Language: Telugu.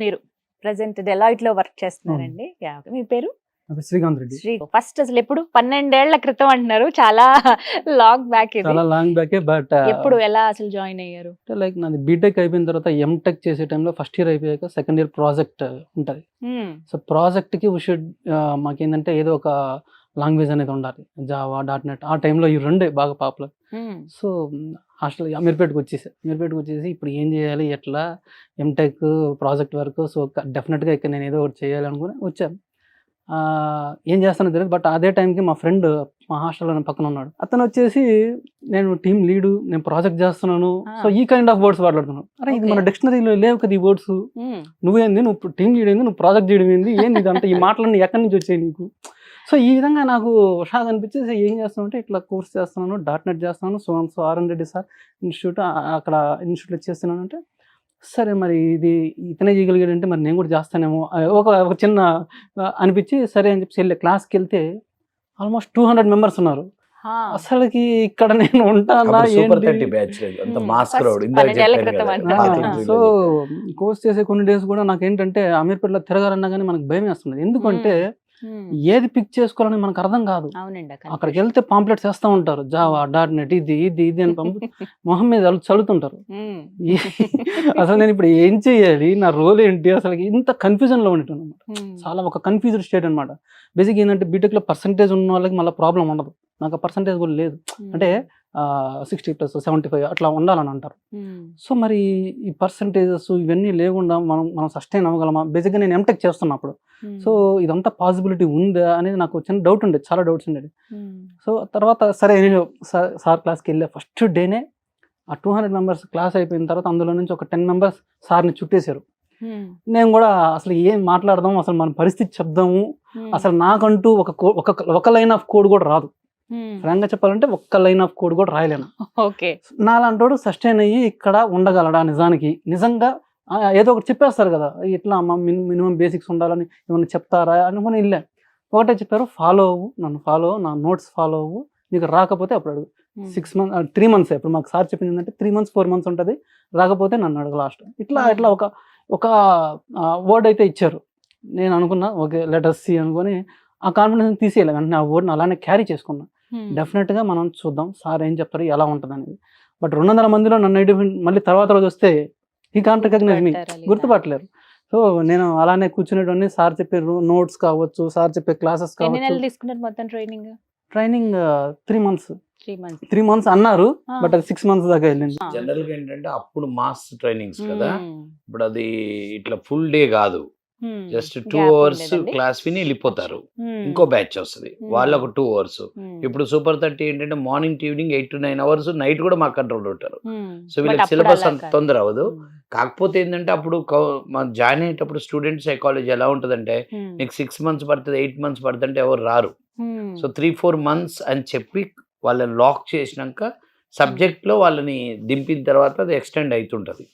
మీరు ప్రెసెంట్ డెలాయిట్ లో వర్క్ చేస్తున్నారండి. మీ పేరు? శ్రీకాంత్ రెడ్డి. ఫస్ట్ అసలు ఎప్పుడు 12 ఏళ్ల క్రితం అంటున్నారు, చాలా లాంగ్ బ్యాక్ ఇది. చాలా లాంగ్ బ్యాకే. బట్ ఎప్పుడు ఎలా అసలు జాయిన్ అయ్యారు? లైక్ నాది బీటెక్ అయిపోయిన తర్వాత ఎంటెక్ చేసే టైంలో ఫస్ట్ ఇయర్ అయిపోయాక సెకండ్ ఇయర్ ప్రాజెక్ట్ ఉంటుంది. సో ప్రాజెక్ట్ కి మాకేంటంటే ఏదో ఒక లాంగ్వేజ్ అనేది ఉండాలి, జావా, .NET. ఆ టైంలో ఈ రెండే బాగా పాపులర్. సో హాస్టల్ అమీర్పేటకి వచ్చేసి ఇప్పుడు ఏం చేయాలి, ఎట్లా ఎంటెక్ ప్రాజెక్ట్ వర్క్. సో డెఫినెట్గా ఇక్కడ నేను ఏదో ఒకటి చేయాలి అనుకుని వచ్చాను. ఏం చేస్తానో తెలియదు. బట్ అదే టైంకి మా ఫ్రెండ్ మా హాస్టల్లో పక్కన ఉన్నాడు. అతను వచ్చేసి నేను టీమ్ లీడు, నేను ప్రాజెక్ట్ చేస్తున్నాను, సో ఈ కైండ్ ఆఫ్ వర్డ్స్ వాడుతున్నాను. అరే ఇది మన డిక్షనరీలో లేవు కదా ఈ వర్డ్స్, నువ్వేంది, నువ్వు టీమ్ లీడ్ ఏంది, నువ్వు ప్రాజెక్ట్ చేయడం ఏంది, ఏంది ఇదంతా, ఈ మాటలన్నీ ఎక్కడి నుంచి వచ్చాయి నీకు? సో ఈ విధంగా నాకు షాక్ అనిపించేసి ఏం చేస్తానంటే ఇట్లా కోర్స్ చేస్తున్నాను, .NET చేస్తున్నాను, so RN Reddy sir institute, అక్కడ ఇన్స్టిట్యూట్లో చేస్తున్నాను. అంటే సరే మరి ఇది ఇతనే చేయగలిగాడంటే మరి నేను కూడా చేస్తానేమో ఒక చిన్న అనిపించి సరే అని చెప్పి క్లాస్కి వెళ్తే ఆల్మోస్ట్ 200 మెంబర్స్ ఉన్నారు. అసలుకి ఇక్కడ నేను ఉంటానా సో కోర్స్ చేసే కొన్ని డేస్ కూడా నాకు ఏంటంటే అమీర్పేటలో తిరగాలన్నా కానీ మనకు భయం వేస్తుంది. ఎందుకంటే ఏది పిక్ చేసుకోవాలని మనకు అర్థం కాదు. అక్కడికి వెళ్తే పాంప్లెట్స్ వేస్తూ ఉంటారు, జావా, .NET ఇది ఇది ఇది అని మొహం మీద చల్లుతుంటారు. అసలు నేను ఇప్పుడు ఏం చెయ్యాలి, నా రోల్ ఏంటి, అసలు ఇంత కన్ఫ్యూజన్ లో ఉండేటాను అనమాట. చాలా ఒక కన్ఫ్యూజ్డ్ స్టేట్ అనమాట. బేసిక్ ఏంటంటే బీటెక్ లో పర్సంటేజ్ ఉన్న వాళ్ళకి మళ్ళీ ప్రాబ్లం ఉండదు, నాకు ఆ పర్సంటేజ్ కూడా లేదు. అంటే 60+, 75 అట్లా ఉండాలని అంటారు. సో మరి ఈ పర్సంటేజెస్ ఇవన్నీ లేకుండా మనం సస్టైన్ అవ్వగలమా? బేసిక్గా నేను ఎంటెక్ చేస్తున్నప్పుడు సో ఇదంతా పాసిబిలిటీ ఉందా అనేది నాకు చిన్న డౌట్ ఉండేది, చాలా డౌట్స్ ఉండేది. సో తర్వాత సరే సార్ క్లాస్కి వెళ్ళే ఫస్ట్ డేనే ఆ 200 మెంబర్స్ క్లాస్ అయిపోయిన తర్వాత అందులో నుంచి ఒక 10 మెంబర్స్ సార్ని చుట్టేశారు. నేను కూడా అసలు ఏం మాట్లాడదాం, అసలు మన పరిస్థితి చెప్దాము, అసలు నాకంటూ ఒక లైన్ ఆఫ్ కోడ్ కూడా రాదు. ఫ్రాంక్గా చెప్పాలంటే ఒక్క లైన్ ఆఫ్ కోడ్ కూడా రాయలేను. నాలాంటోడు సస్టైన్ అయ్యి ఇక్కడ ఉండగలడా? నిజంగా ఏదో ఒకటి చెప్పేస్తారు కదా, ఇట్లా మినిమం బేసిక్స్ ఉండాలని ఏమన్నా చెప్తారా అనుకుని వెళ్ళా. ఒకటే చెప్పారు, నన్ను ఫాలో అవ్వు, నా నోట్స్ ఫాలో అవ్వు, నీకు రాకపోతే అప్పుడు అడుగు. 6 months 3 months ఇప్పుడు మాకు సార్ చెప్పింది ఏంటంటే 3 months 4 months ఉంటుంది, రాకపోతే నన్ను అడుగు లాస్ట్. ఇట్లా ఒక వర్డ్ అయితే ఇచ్చారు. నేను అనుకున్నా ఓకే లెటర్స్ సి అనుకొని ఆ కాన్ఫిడెన్స్ తీసేయాలి, వెంటనే ఆ వర్డ్ని అలానే క్యారీ చేసుకున్నా. డెఫినెట్గా మనం చూద్దాం సార్ ఏం చెప్తారు, ఎలా ఉంటుంది అనేది. బట్ 200 మందిలో నన్ను మళ్ళీ తర్వాత రోజు వస్తే ఈ కాంట్ రికగ్నైజ్ మీ గుర్తుపట్టలేరు. సో నేను అలానే కూర్చునేటన్ని సార్ చెప్పే నోట్స్ కావచ్చు, సార్ చెప్పే క్లాసెస్ కావచ్చు. ట్రైనింగ్ 3 months అన్నారు, బట్ అది 6 months దాకా వెళ్ళింది. జనరల్ గా ఏంటంటే అప్పుడు మాస్ ట్రైనింగ్స్ కదా, ఇప్పుడు అది ఇట్లా ఫుల్ డే కాదు, జస్ట్ 2 hours క్లాస్ విని వెళ్ళిపోతారు. ఇంకో బ్యాచ్ వస్తుంది, వాళ్ళకు 2 hours. ఇప్పుడు సూపర్ 30 ఏంటంటే morning to evening 8 to 9 hours night కూడా మాకు కంట్రోల్ ఉంటారు. సో వీళ్ళకి సిలబస్ అంత తొందర అవ్వదు. కాకపోతే ఏంటంటే అప్పుడు జాయిన్ అయ్యేటప్పుడు స్టూడెంట్ సైకాలజీ ఎలా ఉంటుందంటే నీకు 6 months పడుతుంది, 8 months పడుతుంటే ఎవరు రారు. సో 3-4 months అని చెప్పి వాళ్ళని లాక్ చేసినాక సబ్జెక్ట్లో వాళ్ళని దింపిన తర్వాత అది ఎక్స్టెండ్ అవుతుంటుంది.